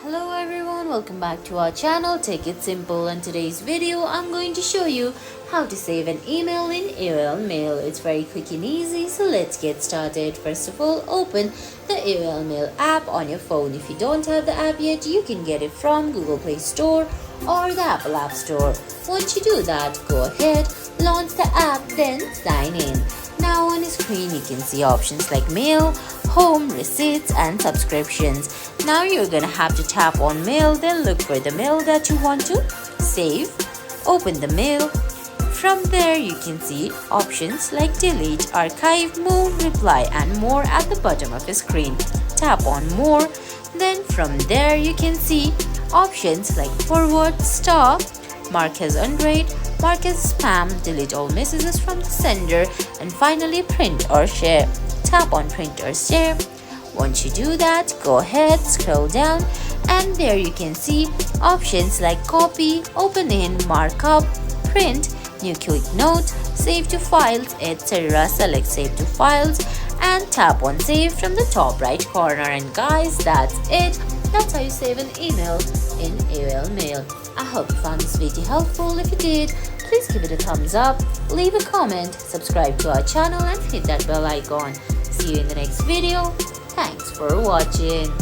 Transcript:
Hello everyone, welcome back to our channel Take It Simple. In today's video I'm going to show you how to save an email in AOL Mail. It's very quick and easy, so let's get started. First of all, open the AOL Mail app on your phone. If you don't have the app yet, you can get it from Google Play Store or the Apple App Store. Once you do that, go ahead, launch the app, then sign in. Now on the screen you can see options like mail, home, receipts and subscriptions. Now you're gonna have to tap on mail, then look for the mail that you want to save. Open the mail. From there you can see options like delete, archive, move, reply and more at the bottom of the screen. Tap on more. Then from there you can see options like forward, stop, mark as unread, mark as spam, delete all messages from the sender, and finally print or share. Tap on print or share. Once you do that, go ahead, scroll down, and there you can see options like copy, open in, markup, print, new quick note, save to files, etc. Select save to files and tap on save from the top right corner. And guys, that's it. That's how you save an email in AOL Mail. I hope you found this video helpful. If you did, please give it a thumbs up, leave a comment, subscribe to our channel and hit that bell icon. See you in the next video. Thanks for watching.